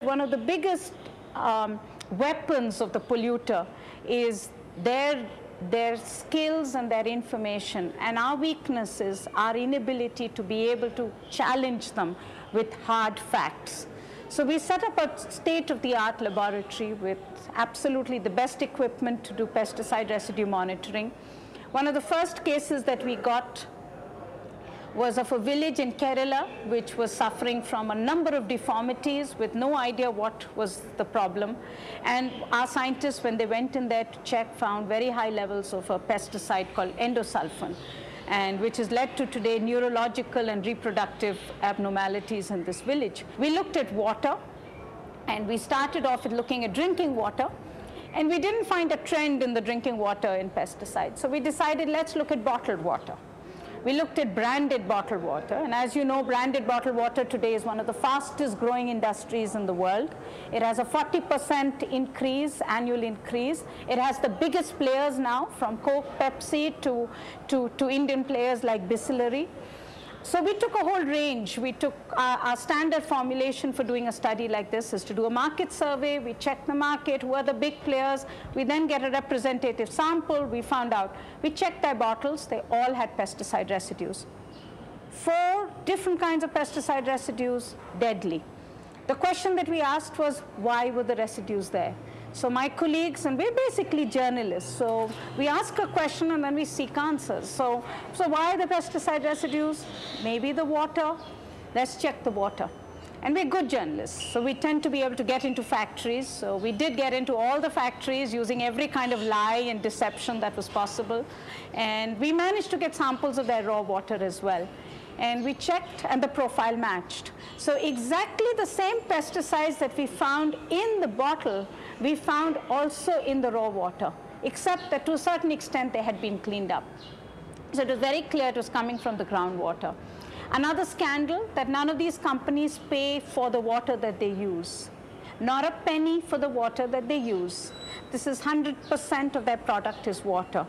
One of the biggest weapons of the polluter is their skills and their information, and our weakness is our inability to be able to challenge them with hard facts. So we set up a state-of-the-art laboratory with absolutely the best equipment to do pesticide residue monitoring. One of the first cases that we got was of a village in Kerala which was suffering from a number of deformities with no idea what was the problem. And our scientists, when they went in there to check, found very high levels of a pesticide called endosulfan, and which has led to today neurological and reproductive abnormalities in this village. We looked at water, and we started off with looking at drinking water, and we didn't find a trend in the drinking water in pesticides. So we decided, let's look at bottled water. We looked at branded bottled water, and as you know, branded bottled water today is one of the fastest growing industries in the world. It has a 40% increase, annual increase. It has the biggest players now, from Coke, Pepsi to Indian players like Bisleri. So we took a whole range. We took our standard formulation for doing a study like this is to do a market survey. We check the market, who are the big players. We then get a representative sample. We found out, we checked their bottles, they all had pesticide residues. 4 different kinds of pesticide residues, deadly. The question that we asked was, why were the residues there? So my colleagues, and we're basically journalists, so we ask a question and then we seek answers. So why the pesticide residues? Maybe the water. Let's check the water. And we're good journalists, so we tend to be able to get into factories. So we did get into all the factories using every kind of lie and deception that was possible. And we managed to get samples of their raw water as well. And we checked, and the profile matched. So exactly the same pesticides that we found in the bottle, we found also in the raw water, except that to a certain extent they had been cleaned up. So it was very clear it was coming from the groundwater. Another scandal, that none of these companies pay for the water that they use. Not a penny for the water that they use. This is 100% of their product is water.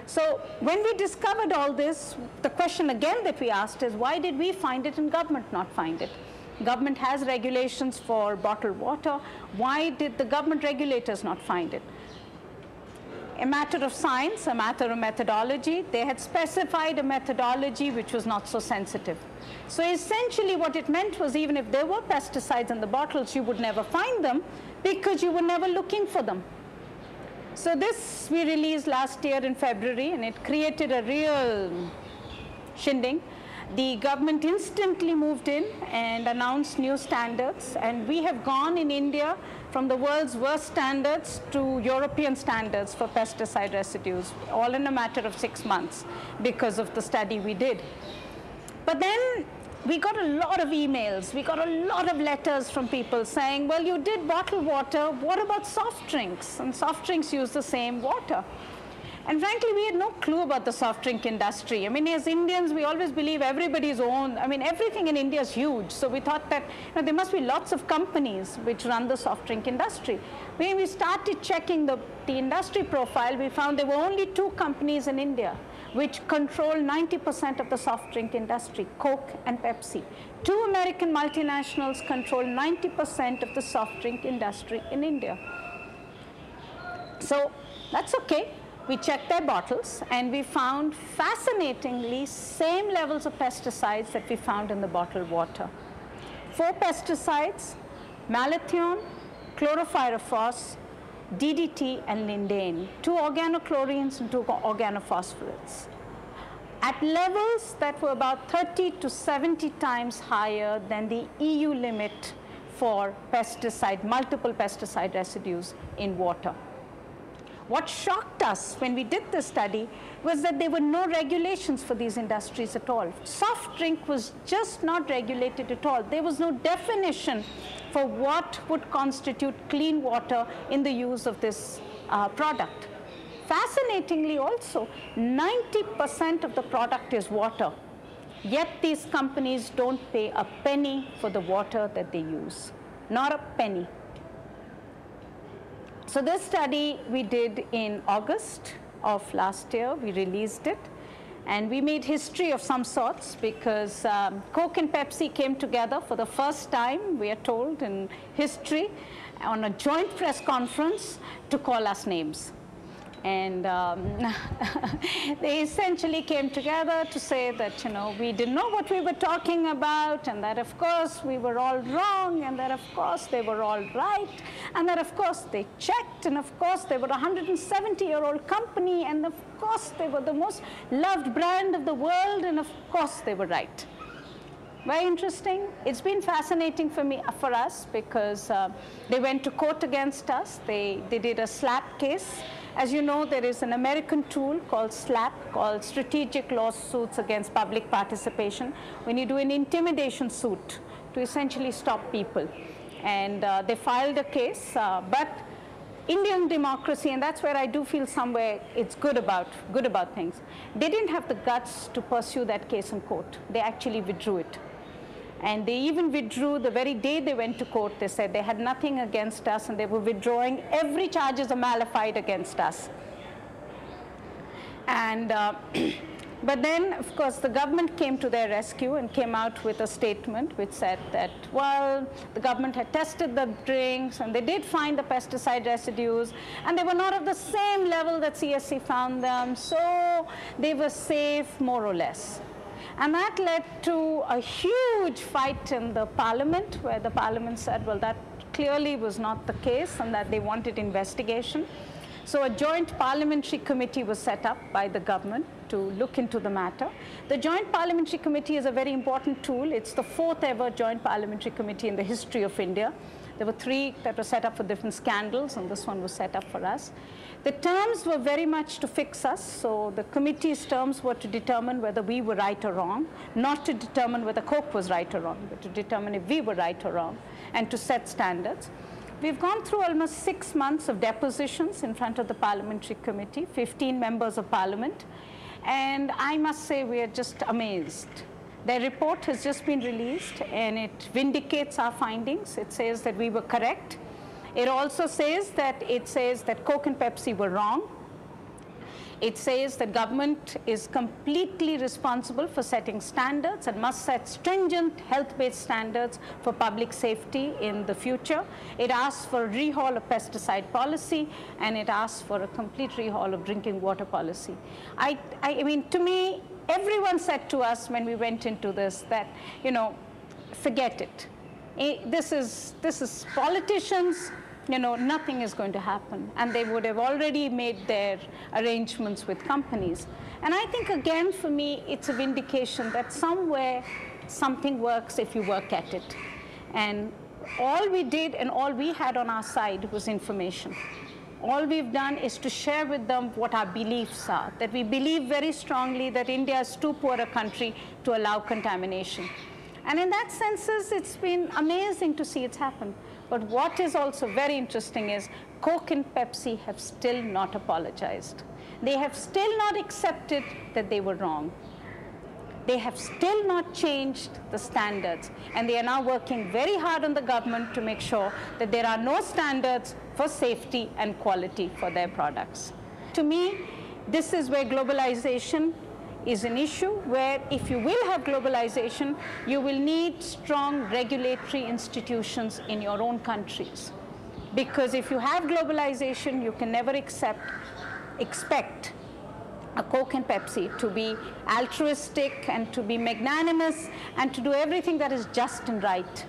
So when we discovered all this, the question again that we asked is, why did we find it and government not find it? Government has regulations for bottled water. Why did the government regulators not find it? A matter of science, a matter of methodology. They had specified a methodology which was not so sensitive. So essentially what it meant was, even if there were pesticides in the bottles, you would never find them because you were never looking for them. So this we released last year in February, and it created a real shindig. The government instantly moved in and announced new standards, and we have gone in India from the world's worst standards to European standards for pesticide residues, all in a matter of 6 months because of the study we did. But then we got a lot of emails, we got a lot of letters from people saying, well, you did bottled water, what about soft drinks? And soft drinks use the same water. And frankly, we had no clue about the soft drink industry. I mean, as Indians, we always believe everybody's own. I mean, everything in India is huge. So we thought that there must be lots of companies which run the soft drink industry. When we started checking the industry profile, we found there were only 2 companies in India which control 90% of the soft drink industry, Coke and Pepsi. 2 American multinationals control 90% of the soft drink industry in India. So that's okay. We checked their bottles, and we found, fascinatingly, same levels of pesticides that we found in the bottled water. 4 pesticides: malathion, chlorpyrifos, DDT, and lindane. 2 organochlorines and 2 organophosphorates, at levels that were about 30 to 70 times higher than the EU limit for pesticide, multiple pesticide residues in water. What shocked us when we did this study was that there were no regulations for these industries at all. Soft drink was just not regulated at all. There was no definition for what would constitute clean water in the use of this product. Fascinatingly also, 90% of the product is water, yet these companies don't pay a penny for the water that they use. Not a penny. So this study we did in August of last year. We released it. And we made history of some sorts because Coke and Pepsi came together for the first time, we are told, in history on a joint press conference to call us names. And they essentially came together to say that, you know, we didn't know what we were talking about, and that, of course, we were all wrong, and that, of course, they were all right, and that, of course, they checked, and, of course, they were a 170-year-old company, and, of course, they were the most loved brand of the world, and, of course, they were right. Very interesting. It's been fascinating for us, because they went to court against us. They did a SLAPP case. As you know, there is an American tool called SLAPP, called Strategic Lawsuits Against Public Participation, when you do an intimidation suit to essentially stop people. And they filed a case, but Indian democracy, and that's where I do feel somewhere it's good about things, they didn't have the guts to pursue that case in court. They actually withdrew it. And they even withdrew the very day they went to court. They said they had nothing against us, and they were withdrawing every charges of malified against us. And but then, of course, the government came to their rescue and came out with a statement which said that, well, the government had tested the drinks, and they did find the pesticide residues, and they were not of the same level that CSC found them, so they were safe, more or less. And that led to a huge fight in the parliament, where the parliament said, well, that clearly was not the case, and that they wanted investigation. So a joint parliamentary committee was set up by the government to look into the matter. The Joint Parliamentary Committee is a very important tool. It's the 4th ever Joint Parliamentary Committee in the history of India. There were 3 that were set up for different scandals, and this one was set up for us. The terms were very much to fix us. So the committee's terms were to determine whether we were right or wrong, not to determine whether Coke was right or wrong, but to determine if we were right or wrong, and to set standards. We've gone through almost 6 months of depositions in front of the parliamentary committee, 15 members of parliament, and I must say we are just amazed. Their report has just been released, and it vindicates our findings. It says that we were correct. It also says that Coke and Pepsi were wrong. It says that government is completely responsible for setting standards and must set stringent health-based standards for public safety in the future. It asks for a rehaul of pesticide policy, and it asks for a complete rehaul of drinking water policy. I mean, to me, everyone said to us when we went into this that, you know, forget it. This is politicians. You know, nothing is going to happen. And they would have already made their arrangements with companies. And I think, again, for me, it's a vindication that somewhere something works if you work at it. And all we did and all we had on our side was information. All we've done is to share with them what our beliefs are, that we believe very strongly that India is too poor a country to allow contamination. And in that sense, it's been amazing to see it happen. But what is also very interesting is Coke and Pepsi have still not apologized. They have still not accepted that they were wrong. They have still not changed the standards. And they are now working very hard on the government to make sure that there are no standards for safety and quality for their products. To me, this is where globalization is an issue, where if you will have globalization, you will need strong regulatory institutions in your own countries. Because if you have globalization, you can never expect a Coke and Pepsi to be altruistic and to be magnanimous and to do everything that is just and right.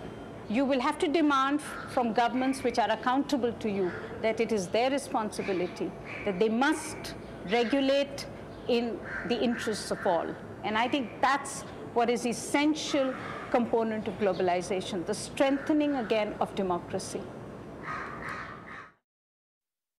You will have to demand from governments which are accountable to you that it is their responsibility, that they must regulate in the interests of all. And I think that's what is essential component of globalization, the strengthening again of democracy.